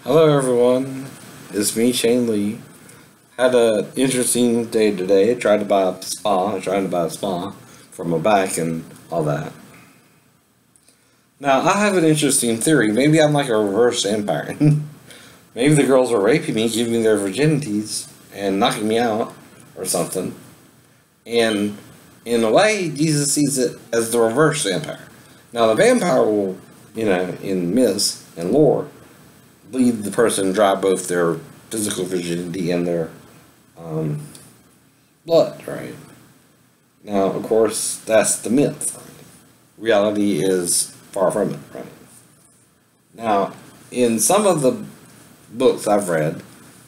Hello everyone, it's me, Shane Lee. Had an interesting day today. I tried to buy a spa for my back and all that. Now, I have an interesting theory. Maybe I'm like a reverse vampire. Maybe the girls are raping me, giving me their virginities, and knocking me out, or something. And in a way, Jesus sees it as the reverse vampire. Now, the vampire will, in myths and lore, lead the person dry both their physical virginity and their blood, right? Now, of course, that's the myth, right? Reality is far from it, right? Now, in some of the books I've read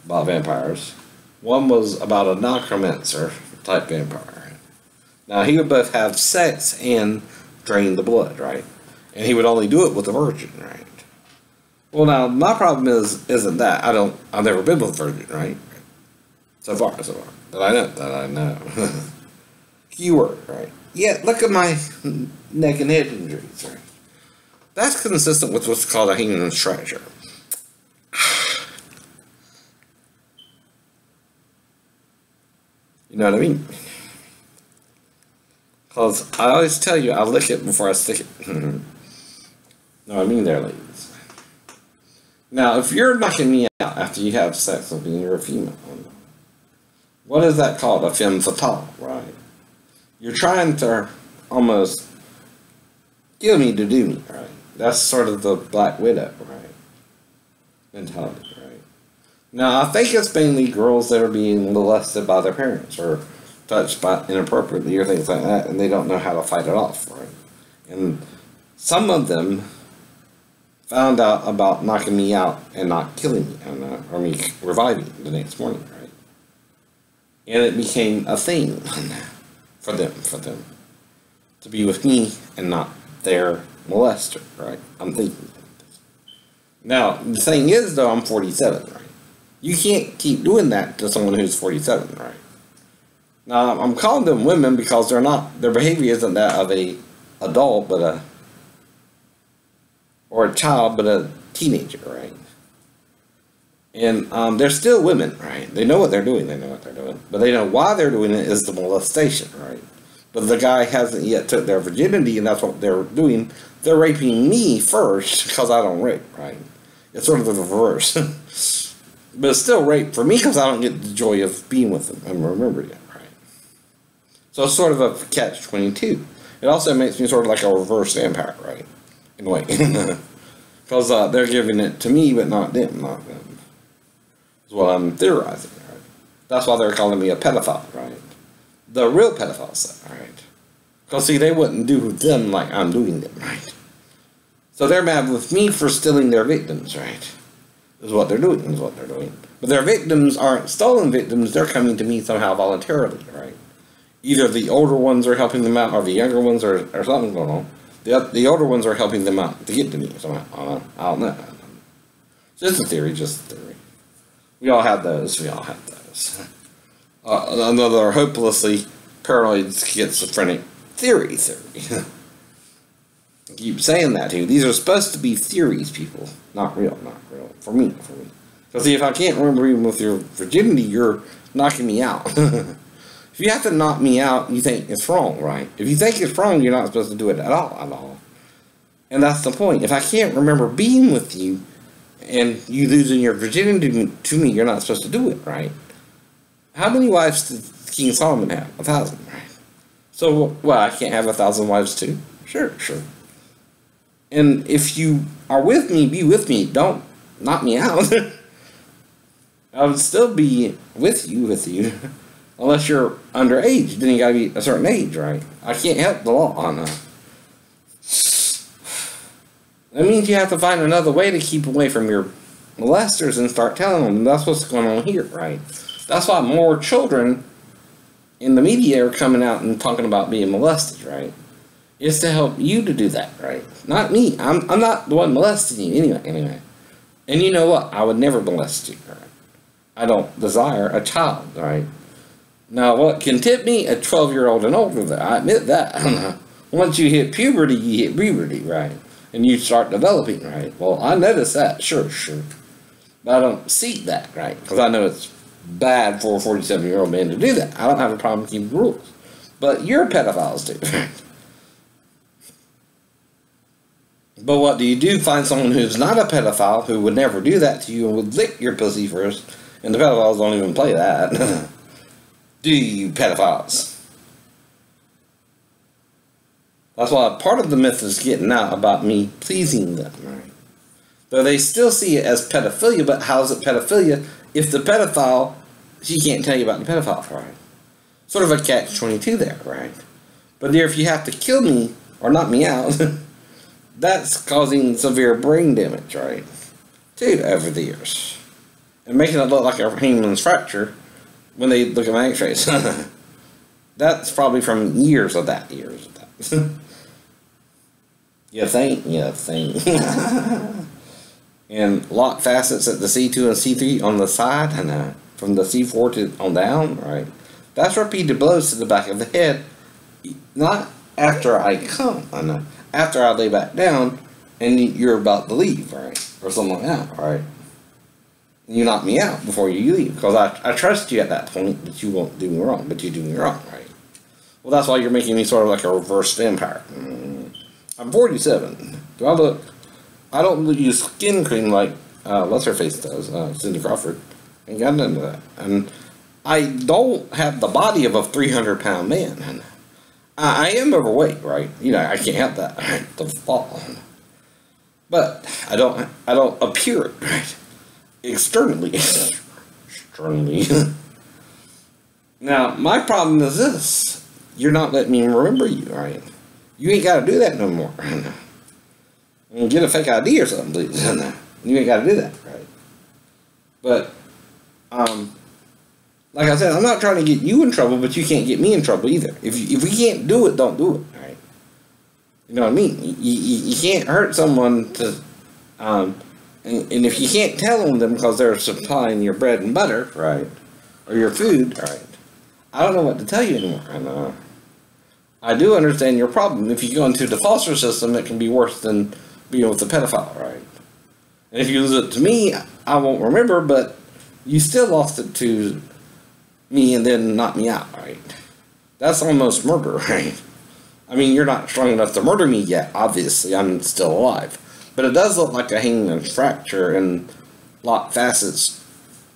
about vampires, one was about a necromancer type vampire. Now, he would both have sex and drain the blood, right? And he would only do it with a virgin, right? Well, now, my problem isn't that. I've never been with a virgin, right? So far. That I know. Keyword, right? Yeah, look at my neck and head injuries, right? That's consistent with what's called a hangman's treasure. You know what I mean? Because I always tell you, I lick it before I stick it. No, I mean there, ladies. Now, if you're knocking me out after you have sex with me, you're a female. What is that called? A femme fatale, right? You're trying to almost kill me to do me, right? That's sort of the Black Widow, right? Mentality, right? Now, I think it's mainly girls that are being molested by their parents or touched by inappropriately or things like that, and they don't know how to fight it off, right? And some of them found out about knocking me out and not killing me, or me reviving the next morning, right? And it became a thing for them to be with me and not their molester, right? I'm thinking. Now, the thing is, though, I'm 47, right? You can't keep doing that to someone who's 47, right? Now, I'm calling them women because their behavior isn't that of a adult, or a child, but a teenager, right? And they're still women, right? They know what they're doing, but they know why they're doing it is the molestation, right? But the guy hasn't yet took their virginity, and that's what they're doing. They're raping me first because I don't rape, right? It's sort of the reverse. But it's still rape for me because I don't get the joy of being with them and remember it, right? So it's sort of a catch-22. It also makes me sort of like a reverse vampire, right? In a way. Because they're giving it to me, but not them. Is what I'm theorizing, right? That's why they're calling me a pedophile, right? The real pedophiles, right? Because, see, they wouldn't do them like I'm doing them, right? So they're mad with me for stealing their victims, right? Is what they're doing. But their victims aren't stolen victims. They're coming to me somehow voluntarily, right? Either the older ones are helping them out, or the younger ones, or something going on. The older ones are helping them out to get to me somehow. I don't know. Just a theory. We all have those. Another hopelessly paranoid schizophrenic theory. I keep saying that too. These are supposed to be theories, people. Not real. For me. Because see, if I can't remember even with your virginity, you're knocking me out. If you have to knock me out, you think it's wrong, right? If you think it's wrong, you're not supposed to do it at all. And that's the point. If I can't remember being with you, and you losing your virginity to me, you're not supposed to do it, right? How many wives did King Solomon have? 1,000, right? So, I can't have 1,000 wives too? Sure. And if you are with me, be with me. Don't knock me out. I would still be with you. Unless you're underage, then you gotta be a certain age, right? I can't help the law on that. That means you have to find another way to keep away from your molesters and start telling them. That's what's going on here, right? That's why more children in the media are coming out and talking about being molested, right? It's to help you to do that, right? Not me. I'm not the one molesting you anyway. And you know what? I would never molest you, right? I don't desire a child, right? Now, what can tip me? A 12-year-old and older, I admit that. Once you hit puberty, you hit puberty, right? And you start developing, right? Well, I noticed that, sure. But I don't seek that, right? Because I know it's bad for a 47-year-old man to do that. I don't have a problem keeping rules. But you're pedophiles do. But what do? Find someone who's not a pedophile, who would never do that to you and would lick your pussy first, and the pedophiles don't even play that. Do you, pedophiles? That's why part of the myth is getting out about me pleasing them, right? Though they still see it as pedophilia, but how's it pedophilia if the pedophile, she can't tell you about the pedophile, right? Sort of a catch-22 there, right? But dear, if you have to kill me or knock me out, that's causing severe brain damage, right? Dude, over the years. And making it look like a hangman's fracture when they look at my x-rays. That's probably from years of that. You think? And lock facets at the C2 and C3 on the side, and from the C4 to on down, right? That's repeated blows to the back of the head. Not after I come, after I lay back down and you're about to leave, right? Or something like that, right? You knock me out before you leave, because I trust you at that point, but you won't do me wrong, but you do me wrong, right? Well, that's why you're making me sort of like a reverse vampire. I'm 47. Do I look... I don't use skin cream like What's-Her-Face does, Cindy Crawford. Ain't got none of that. And I don't have the body of a 300-pound man. And I am overweight, right? You know, I can't help that. The fall. But I don't appear it, right? Externally. Now, my problem is this. You're not letting me remember you, right? You ain't got to do that no more. And get a fake ID or something, please. You ain't got to do that, right? But, like I said, I'm not trying to get you in trouble, but you can't get me in trouble either. If we can't do it, don't do it, right? You know what I mean? You can't hurt someone to, and if you can't tell them because they're supplying your bread and butter, right, or your food, right, I don't know what to tell you anymore. And I do understand your problem. If you go into the foster system, it can be worse than being with a pedophile, right? And if you lose it to me, I won't remember, but you still lost it to me and then knocked me out, right? That's almost murder, right? I mean, you're not strong enough to murder me yet, obviously. I'm still alive. But it does look like a hangman's fracture and lock facets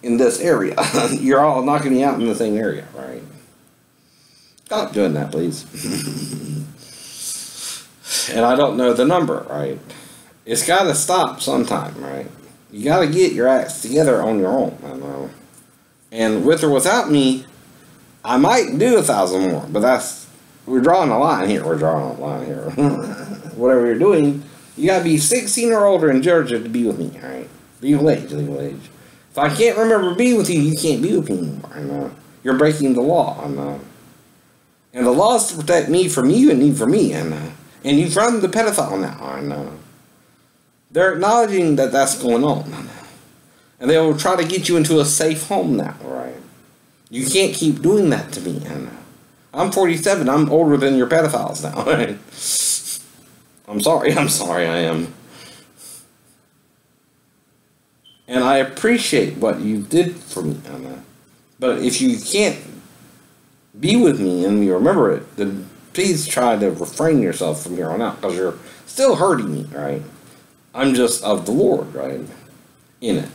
in this area. You're all knocking me out in the same area, right? Stop doing that, please. And I don't know the number, right? It's got to stop sometime, right? You got to get your acts together on your own, I know. And with or without me, I might do 1,000 more, but we're drawing a line here. Whatever you're doing, you got to be 16 or older in Georgia to be with me, all right? Legal age. If I can't remember being with you, you can't be with me anymore, I know. You're breaking the law, I know. And the law is to protect me from you and you from me, I know. And you from the pedophile now, I know. They're acknowledging that that's going on, I know. And they will try to get you into a safe home now, right? You can't keep doing that to me, I know. I'm 47, I'm older than your pedophiles now, right? I'm sorry, I am. And I appreciate what you did for me, I know. But if you can't be with me and you remember it, then please try to refrain yourself from here on out, because you're still hurting me, right? I'm just of the Lord, right? In it.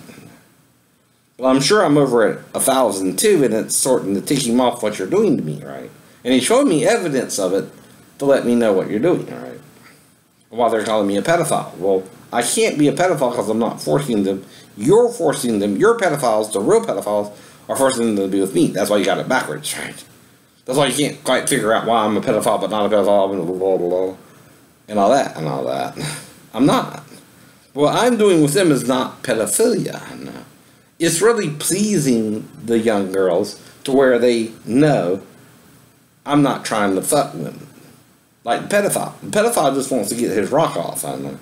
But I'm sure I'm over at 1,000 too, and it's starting to tick him off what you're doing to me, right? And he showed me evidence of it to let me know what you're doing, right? While they're calling me a pedophile. Well, I can't be a pedophile because I'm not forcing them. You're forcing them. Your pedophiles, the real pedophiles, are forcing them to be with me. That's why you got it backwards, right? That's why you can't quite figure out why I'm a pedophile but not a pedophile, and blah, blah, blah, and all that. I'm not. What I'm doing with them is not pedophilia. No. It's really pleasing the young girls to where they know I'm not trying to fuck them. Like the pedophile. The pedophile just wants to get his rock off, I know.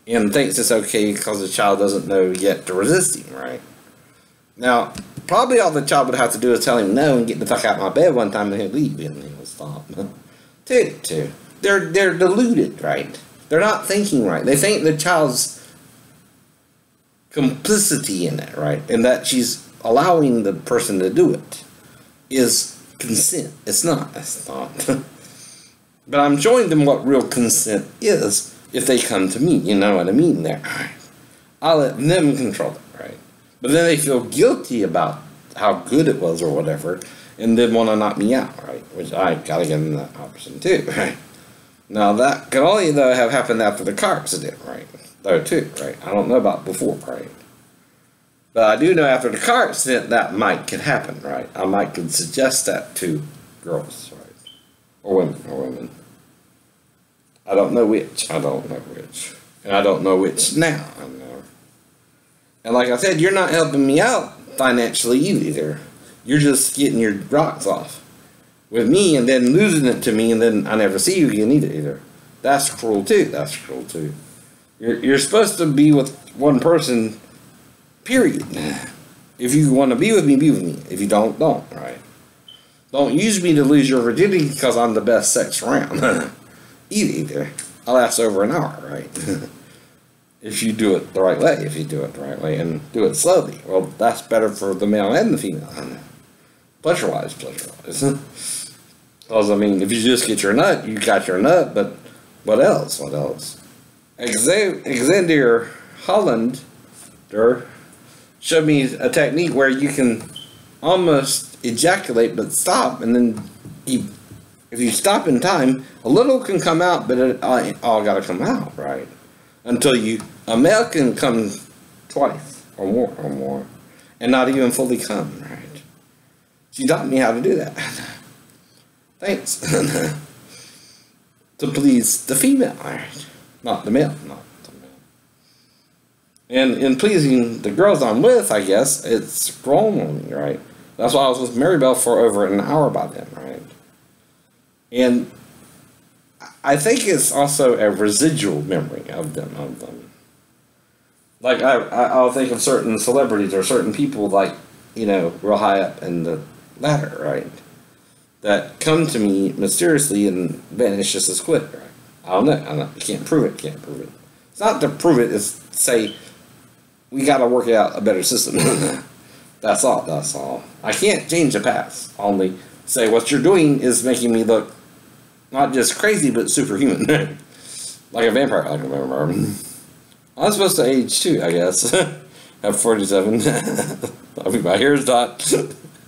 And thinks it's okay because the child doesn't know yet to resist him, right? Now, probably all the child would have to do is tell him no and get the fuck out of my bed one time and he'll leave and he'll stop. They're deluded, right? They're not thinking right. They think the child's complicity in it, right? And that she's allowing the person to do it is consent. It's not. It's not. But I'm showing them what real consent is if they come to me. You know what I mean there? I'll let them control it, right? But then they feel guilty about how good it was or whatever, and then want to knock me out, right? Which I gotta give them that option too, right? Now that can only though have happened after the car accident, right? Though too, right? I don't know about before, right? But I do know after the car accident that might could happen, right? I might could suggest that to girls, right? Or women. I don't know which. I don't know which. And I don't know which now. I know. And like I said, you're not helping me out financially either. You're just getting your rocks off with me and then losing it to me, and then I never see you again either. That's cruel too. That's cruel too. You're supposed to be with one person, period. If you want to be with me, be with me. If you don't, don't, right? Don't use me to lose your virginity because I'm the best sex around. Either. I'll last over an hour, right? If you do it the right way, and do it slowly. Well, that's better for the male and the female. Pleasure-wise. Because, I mean, if you just get your nut, you got your nut, but what else? Xander Hollander showed me a technique where you can almost ejaculate but stop, and then if you stop in time, a little can come out, but it all got to come out, right? Until a male can come twice or more, and not even fully come, right? She taught me how to do that. Thanks. To please the female, right? Not the male, And in pleasing the girls I'm with, I guess, it's grown on me, right? That's why I was with Maribel for over an hour by then, right? And I think it's also a residual memory of them. Like, I'll think of certain celebrities or certain people, like, real high up in the ladder, right? That come to me mysteriously and vanish just as quick, right? I don't know. You can't prove it. It's not to prove it, it's to say, we got to work out a better system. That's all. I can't change the past. Only say what you're doing is making me look not just crazy, but superhuman. Like a vampire, like a vampire. I'm supposed to age too, I guess. At 47. I mean, my hair's not.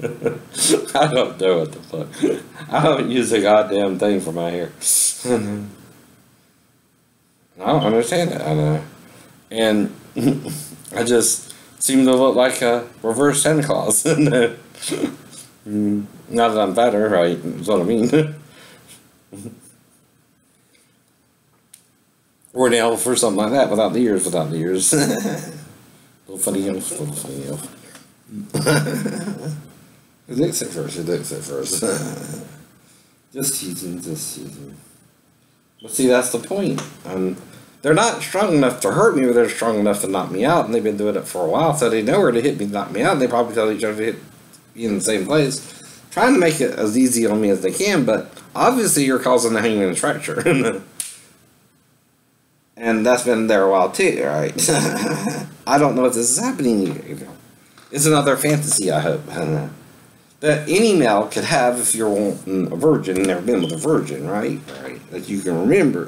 I don't know what the fuck. I haven't used a goddamn thing for my hair. I don't understand it. I know. And I just seem to look like a reverse Santa Claus. Not that I'm fatter, right? That's what I mean. Or an elf or something like that, without the ears. Little funny elf. Who dicks it first? Just teasing. But see, that's the point. They're not strong enough to hurt me, but they're strong enough to knock me out, and they've been doing it for a while, so they know where to hit me, knock me out, and they probably tell each other to hit me in the same place, trying to make it as easy on me as they can, but obviously you're causing a hangman's fracture. And that's been there a while too, right? I don't know if this is happening either. It's another fantasy, I hope. That any male could have if you're a virgin, never been with a virgin, right? That you can remember.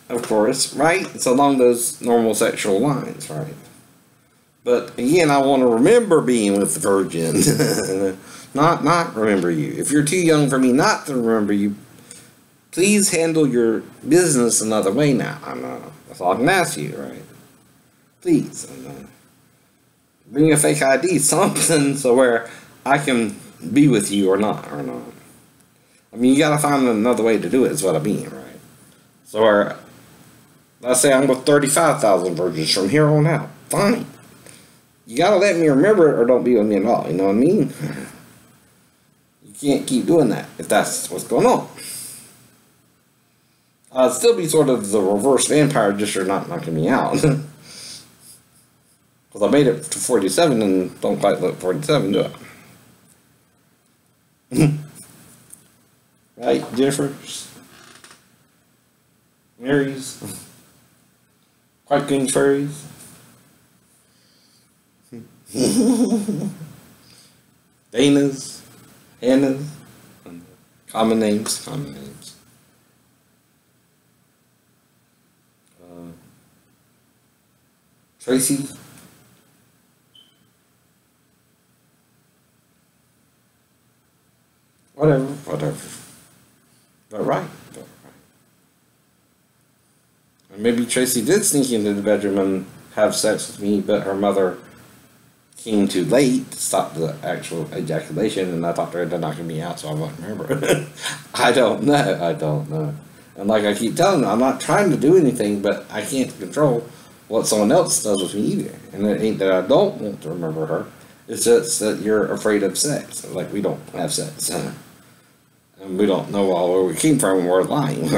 Of course, right? It's along those normal sexual lines, right? But again, I want to remember being with the virgin. not remember you. If you're too young for me not to remember you, please handle your business another way now. That's all I can ask you, right? Please. Bring a fake ID, something, so where I can be with you or not. I mean, you gotta find another way to do it, is what I mean, right? So where, let's say I'm with 35,000 virgins from here on out. Fine. You gotta let me remember it or don't be with me at all, you know what I mean? You can't keep doing that if that's what's going on. I'd still be sort of the reverse vampire, just you're not knocking me out. Because I made it to 47 and don't quite look 47, do I? Right, Jennifer's? Mary's? Quite good fairies? Dana's, Hannah's, common names, common names. Tracy. Whatever, whatever. But right. And maybe Tracy did sneak into the bedroom and have sex with me, but her mother came too late to stop the actual ejaculation, and I talked her into knocking me out, so I won't remember. I don't know. And like I keep telling them, I'm not trying to do anything, but I can't control what someone else does with me either. And it ain't that I don't want to remember her. It's just that you're afraid of sex. Like, we don't have sex. And we don't know all where we came from, and we're lying.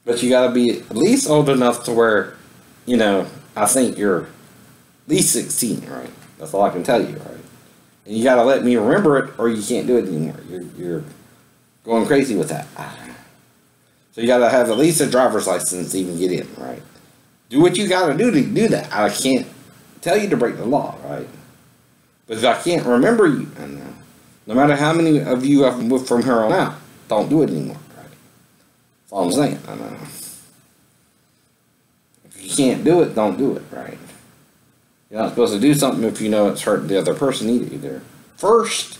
But you gotta be at least old enough to where, you know, I think you're at least 16, right? That's all I can tell you, right? And you gotta let me remember it, or you can't do it anymore. You're going crazy with that. So you gotta have at least a driver's license to even get in, right? Do what you gotta do to do that. I can't tell you to break the law, right? But if I can't remember you, no matter how many of you I've moved from here on out, don't do it anymore, right? That's all I'm saying. I know. If you can't do it, don't do it, right? You're not supposed to do something if you know it's hurting the other person either. First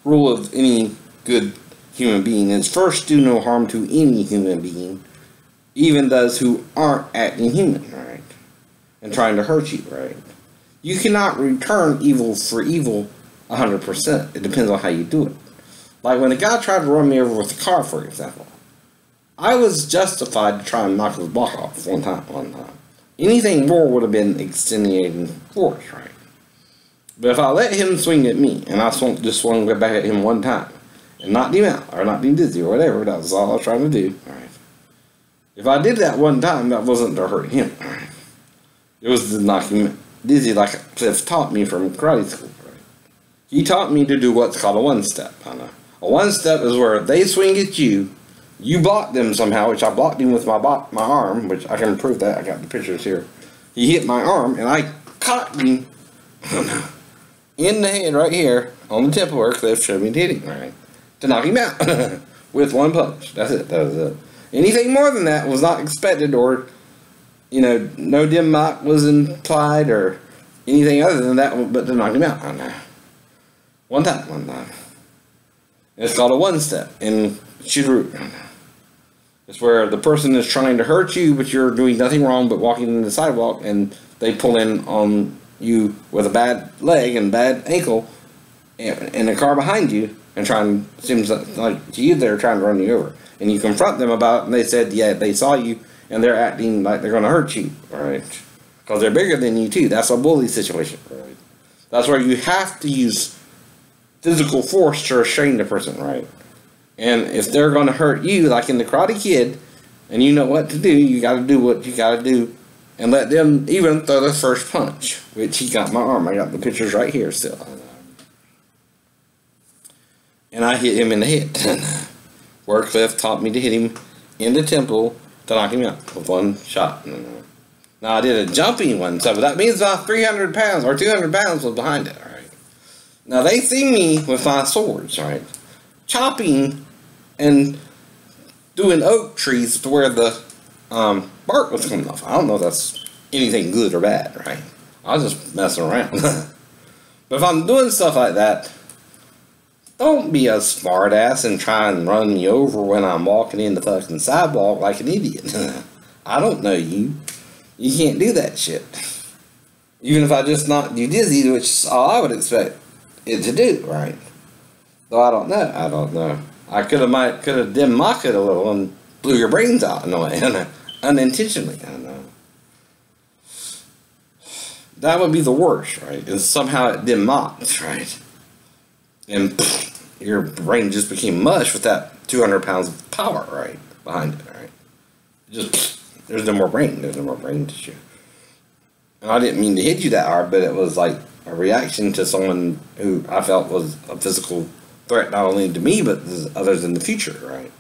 rule of any good human being is first do no harm to any human being, even those who aren't acting human, right? And trying to hurt you, right? You cannot return evil for evil 100%. It depends on how you do it. Like when a guy tried to run me over with a car, for example, I was justified to try and knock his block off one time. Anything more would have been extenuating force, right? But if I let him swing at me, and I just swung back at him one time, and knocked him out, or knocked him dizzy, or whatever, that was all I was trying to do, right? If I did that one time, that wasn't to hurt him, right? It was to knock him dizzy, like Cliff taught me from karate school, right? He taught me to do what's called a one-step. A one-step is where they swing at you, you block them somehow, which I blocked him with my arm, which I can prove that. I got the pictures here. He hit my arm, and I caught him in the head right here on the temple where Cliff showed me to hit him, right? To knock him out with one punch. That's it. That was it. Anything more than that was not expected, or, you know, no dim mock was implied, or anything other than that, but to knock him out. One time. It's called a one-step in Shiru. It's where the person is trying to hurt you, but you're doing nothing wrong but walking in the sidewalk, and they pull in on you with a bad leg and bad ankle and a car behind you, and seems like to you they're trying to run you over. And you confront them about it, and they said, yeah, they saw you, and they're acting like they're going to hurt you, right? Because they're bigger than you, too. That's a bully situation, right? That's where you have to use physical force to restrain the person, right? And if they're going to hurt you, like in the Karate Kid, and you know what to do, you got to do what you got to do, and let them even throw the first punch, which he got my arm. I got the pictures right here still. And I hit him in the head. Where Cliff taught me to hit him in the temple to knock him out with one shot. Now I did a jumping one, so that means about 300 pounds or 200 pounds was behind it, all right? Now they see me with my swords, right? Chopping and doing oak trees to where the bark was coming off. I don't know if that's anything good or bad, right? I was just messing around. But if I'm doing stuff like that, don't be a smart ass and try and run me over when I'm walking in the fucking sidewalk like an idiot. I don't know you. You can't do that shit. Even if I just knocked you dizzy, which is all I would expect it to do, right? Though I don't know. I could have dim mocked it a little and blew your brains out in a way, unintentionally. I don't know. That would be the worst, right? And somehow it dim mocked, right? And your brain just became mush with that 200 pounds of power, right, behind it, right? There's no more brain. There's no more brain tissue. And I didn't mean to hit you that hard, but it was like a reaction to someone who I felt was a physical threat, not only to me, but others in the future, right?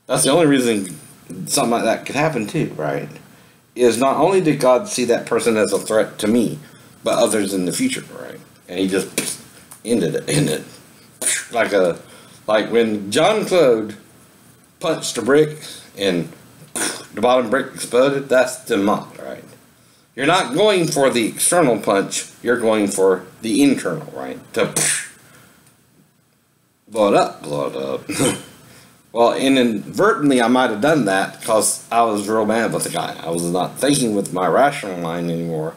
That's the only reason something like that could happen too, right? is not only did God see that person as a threat to me, but others in the future, right? And he just ended it. Like when John Claude punched a brick and the bottom brick exploded, that's demonic, right? You're not going for the external punch, you're going for the internal, right? To blow it up. Well, inadvertently, I might have done that because I was real mad with the guy. I was not thinking with my rational mind anymore,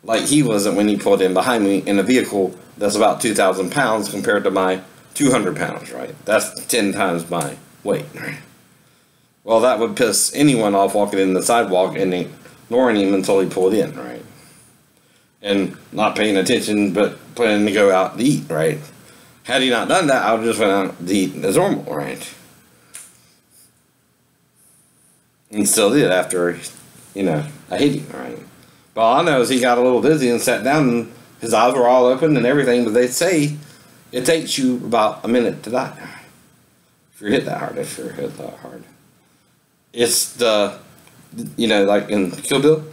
like he wasn't when he pulled in behind me in a vehicle that's about 2,000 pounds compared to my 200 pounds, right? That's 10 times my weight, right? Well, that would piss anyone off walking in the sidewalk and ignoring him until he pulled in, right? And not paying attention, but planning to go out to eat, right? Had he not done that, I would just went out to eat as normal, right? And still did after, I hit him, right? But all I know is he got a little dizzy and sat down and his eyes were all open and everything, but they say it takes you about a minute to die. If you're hit that hard. It's the, like in Kill Bill,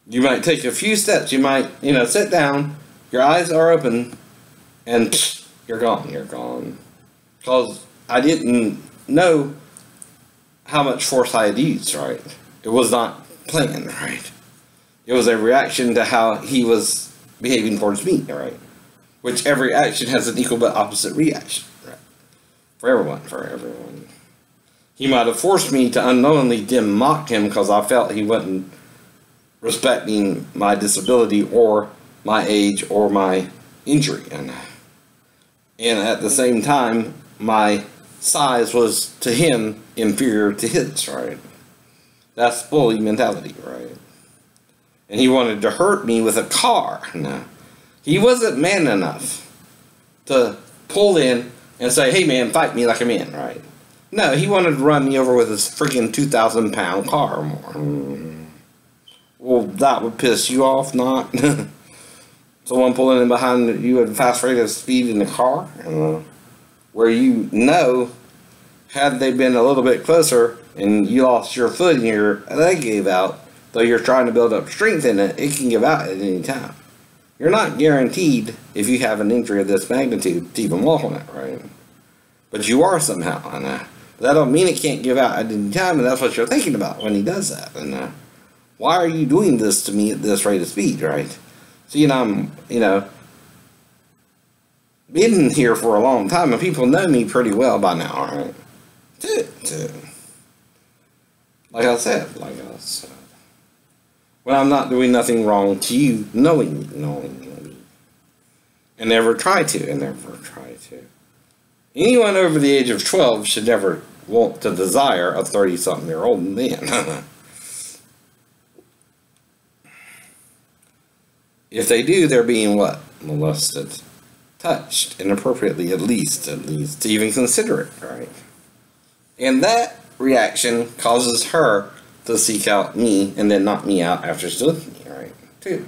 you might take a few steps, you might, sit down, your eyes are open, and you're gone. Because I didn't know how much force I had used, right? It was not planned, right? It was a reaction to how he was behaving towards me, right? Which every action has an equal but opposite reaction, right? For everyone. He might have forced me to unknowingly mock him because I felt he wasn't respecting my disability or my age or my injury. And at the same time, my size was to him inferior to his, right? That's bully mentality, right? And he wanted to hurt me with a car. No. He wasn't man enough to pull in and say, hey man, fight me like a man, right? No, he wanted to run me over with his freaking 2,000 pound car or more. Well, that would piss you off, not? Someone pulling in behind you at a fast rate of speed in the car, where had they been a little bit closer and you lost your foot and your leg gave out, though you're trying to build up strength in it, it can give out at any time. You're not guaranteed, if you have an injury of this magnitude, to even walk on it, right? But you are somehow, and that don't mean it can't give out at any time, and that's what you're thinking about when he does that. And why are you doing this to me at this rate of speed, right? So, I'm, been here for a long time, and people know me pretty well by now, right? Like I said. When I'm not doing nothing wrong to you, knowing me. And never try to. Anyone over the age of 12 should never want to desire a 30-something-year-old man. If they do, they're being what? Molested. Touched inappropriately, at least, to even consider it, right? And that reaction causes her to seek out me and then knock me out after she's with me, right? Two.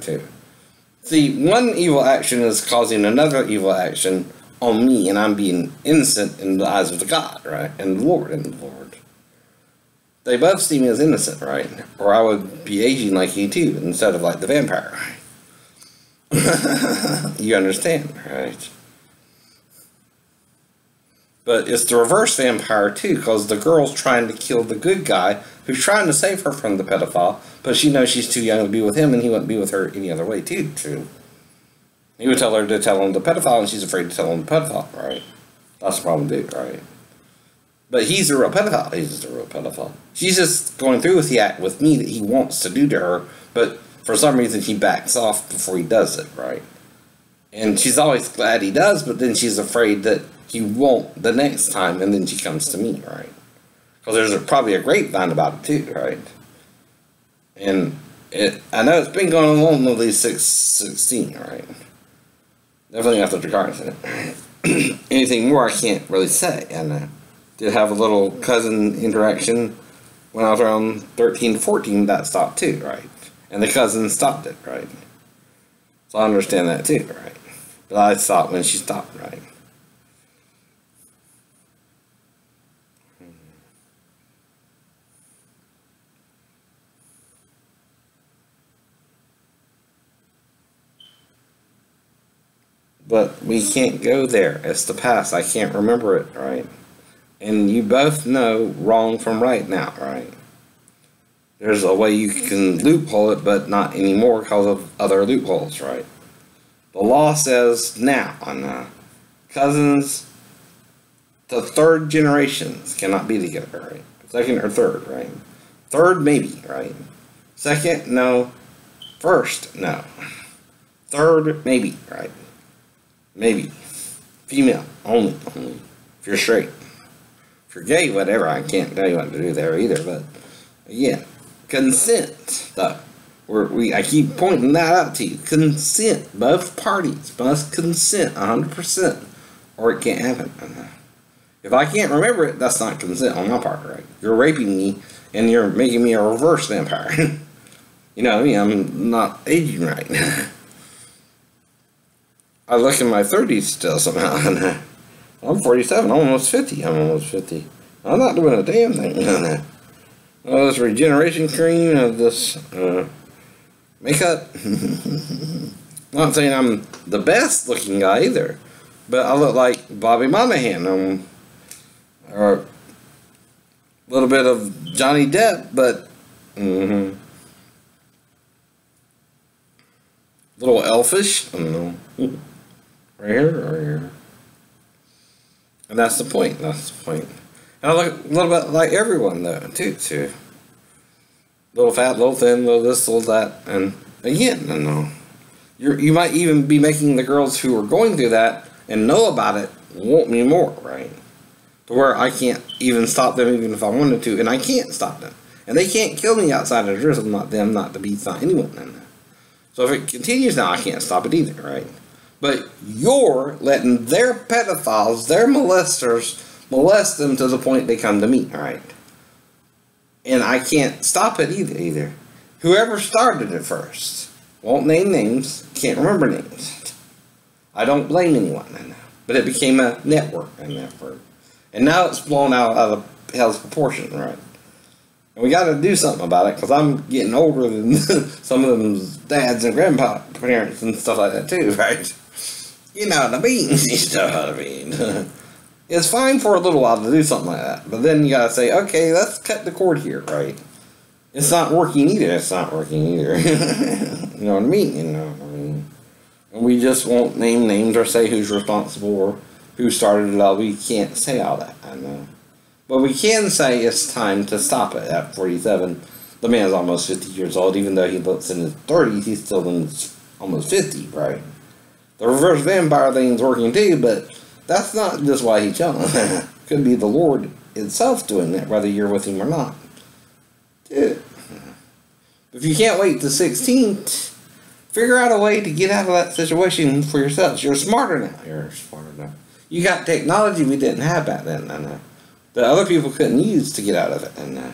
See, one evil action is causing another evil action on me, and I'm being innocent in the eyes of the God, right? And the Lord. They both see me as innocent, right? Or I would be aging like he too, instead of like the vampire, right? You understand, right? But it's the reverse vampire too, because the girl's trying to kill the good guy who's trying to save her from the pedophile, but she knows she's too young to be with him, and he wouldn't be with her any other way too. He would tell her to tell him the pedophile, and she's afraid to tell him the pedophile, right? That's the problem too, right? But he's a real pedophile. She's just going through with the act with me that he wants to do to her, but for some reason he backs off before he does it, right? And she's always glad he does, but then she's afraid that he won't the next time, and then she comes to me, right? Because there's probably a grapevine about it too, right? And I know it's been going on at least 16, right? Definitely after the car incident. Anything more I can't really say. And I did have a little cousin interaction when I was around 13 to 14, that stopped too, right? And the cousin stopped it, right? So I understand that too, right? But I stopped when she stopped, right? But we can't go there. It's the past. I can't remember it, right? And you both know wrong from right now, right? There's a way you can loophole it, but not anymore because of other loopholes, right? The law says now on cousins to third generations cannot be together, right? Second or third, right? Third, maybe, right? Second, no. First, no. Third, maybe, right? Maybe. Female, only. If you're straight. If you're gay, whatever, I can't tell you what to do there either, but again, consent, though. I keep pointing that out to you. Consent. Both parties must consent 100%, or it can't happen. If I can't remember it, that's not consent on my part, right? You're raping me, and you're making me a reverse vampire. You know what I mean? I'm not aging right. I look in my 30s still somehow. I'm 47. I'm almost 50. I'm not doing a damn thing. All this regeneration cream and this makeup. Not saying I'm the best looking guy either, but I look like Bobby Monahan. Or a little bit of Johnny Depp, but little elfish. I don't know. Right here. And that's the point. And I look a little bit like everyone though, too. Little fat, little thin, little this, little that. And again, I know. You might even be making the girls who are going through that and know about it want me more, right? To where I can't even stop them even if I wanted to, and I can't stop them. And they can't kill me outside of Jerusalem, not them, not the beats, not anyone. So if it continues now, I can't stop it either, right? But you're letting their pedophiles, their molesters, molest them to the point they come to me, right? And I can't stop it either. Whoever started it first, won't name names, can't remember names. I don't blame anyone, but it became a network. And now it's blown out of hell's proportion, right? And we got to do something about it, because I'm getting older than some of them dads and grandparents and stuff like that too, right? You know what I mean? It's fine for a little while to do something like that, but then you got to say, okay, let's cut the cord here, right? It's not working either. You know what I mean? And we just won't name names or say who's responsible or who started it all. We can't say all that, I know. But we can say it's time to stop it at 47. The man's almost 50 years old. Even though he looks in his 30s, he's still in almost 50, right? The reverse vampire thing's working too, but that's not just why he's young. Could be the Lord itself doing that, whether you're with him or not. Dude. If you can't wait to 16, figure out a way to get out of that situation for yourselves. You're smarter now. You got technology we didn't have back then, that other people couldn't use to get out of it. And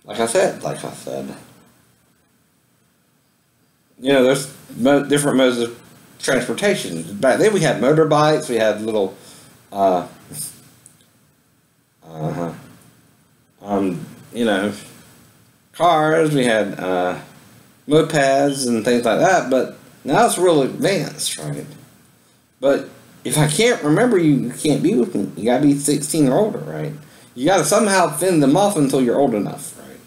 like I said, you know, there's different modes of transportation. Back then we had motorbikes, we had little, you know, cars, we had mopeds and things like that, but now it's real advanced, right? But if I can't remember you can't be with me. You gotta be 16 or older, right? You gotta somehow fend them off until you're old enough, right?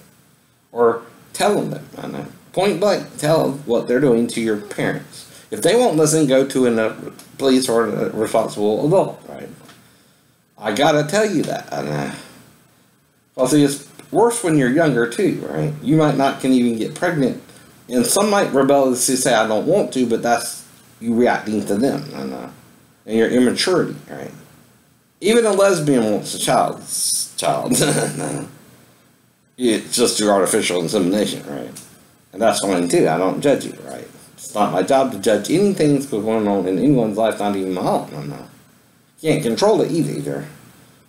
Or tell them, point blank, tell them what they're doing to your parents. If they won't listen, go to a police or a responsible adult, right? I gotta tell you that. Well, see, it's worse when you're younger too, right? You might not can even get pregnant, and some might rebelliously say, "I don't want to," but that's you reacting to them, and your immaturity, right? Even a lesbian wants a child. It's just through artificial insemination, right? And that's fine too. I don't judge you, right? It's not my job to judge anything that's going on in anyone's life, not even my own. Can't control it either.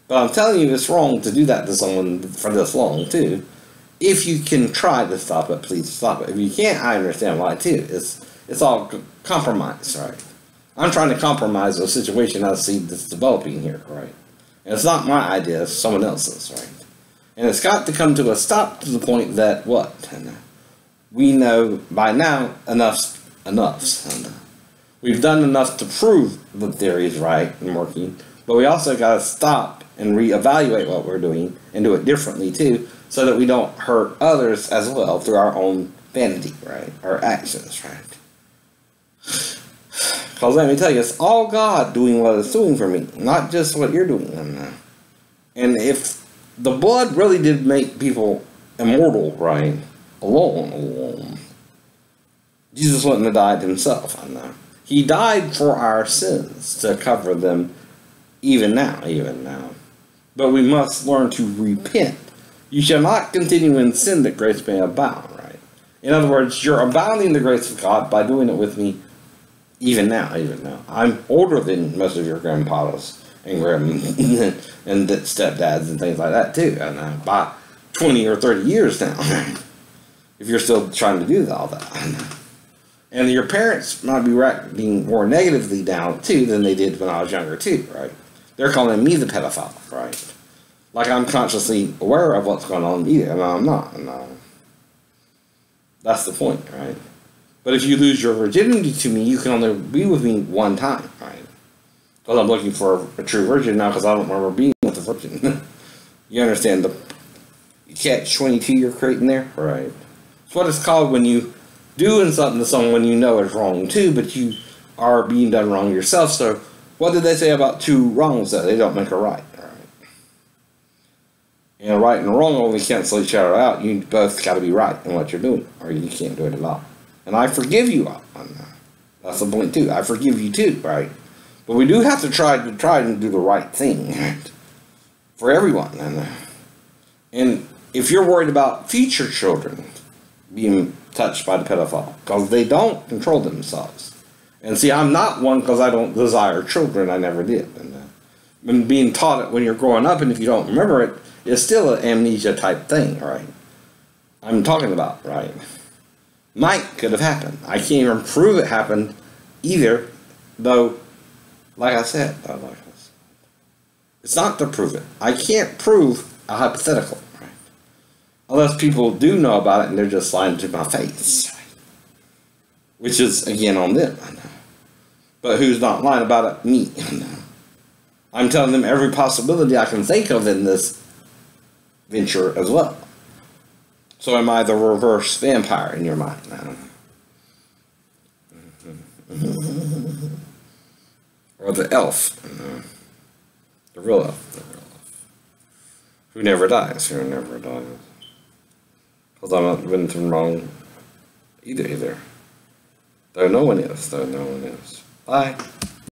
But I'm telling you, it's wrong to do that to someone for this long too. If you can try to stop it, please stop it. If you can't, I understand why too. It's all compromise, right? I'm trying to compromise a situation I see that's developing here, right? And it's not my idea, it's someone else's, right? And it's got to come to a stop to the point that what? We know by now enough's. We've done enough to prove the theory is right and working, but we also got to stop and reevaluate what we're doing and do it differently too, so that we don't hurt others as well through our own vanity, right? Our actions, right? Because let me tell you, it's all God doing what it's doing for me, not just what you're doing. And if the blood really did make people immortal, right? Alone, Jesus wouldn't have died himself. He died for our sins to cover them even now. But we must learn to repent. You shall not continue in sin that grace may abound, right? In other words, you're abounding the grace of God by doing it with me even now. I'm older than most of your grandpas and and stepdads and things like that too. And by 20 or 30 years now, if you're still trying to do all that. And your parents might be reacting more negatively now too than they did when I was younger too, right? They're calling me the pedophile, right? Like I'm consciously aware of what's going on either, and I'm not. That's the point, right? But if you lose your virginity to me, you can only be with me one time, right? Because I'm looking for a true virgin now, because I don't remember being with a virgin. You understand the catch-22 you're creating there? Right. It's what it's called when you doing something to someone you know is wrong too, but you are being done wrong yourself. So what did they say about two wrongs? That they don't make a right, right? And right and wrong only cancel each other out. You both got to be right in what you're doing, or you can't do it at all. And I forgive you all. That's the point too. I forgive you too, right? But we do have to try and do the right thing, right? For everyone. And if you're worried about future children being touched by the pedophile, because they don't control themselves. And see, I'm not one because I don't desire children. I never did. And being taught it when you're growing up, and if you don't remember it, it's still an amnesia type thing, right? I'm talking about, right? Might could have happened. I can't even prove it happened either, though, like I said, it's not to prove it. I can't prove a hypothetical, right? Unless people do know about it and they're just lying to my face, right? Which is, again, on them. But who's not lying about it? Me. I'm telling them every possibility I can think of in this venture as well. So am I the reverse vampire in your mind? Or the elf. The real elf. Who never dies. Because I'm not been wrong either. Though no one is. Bye.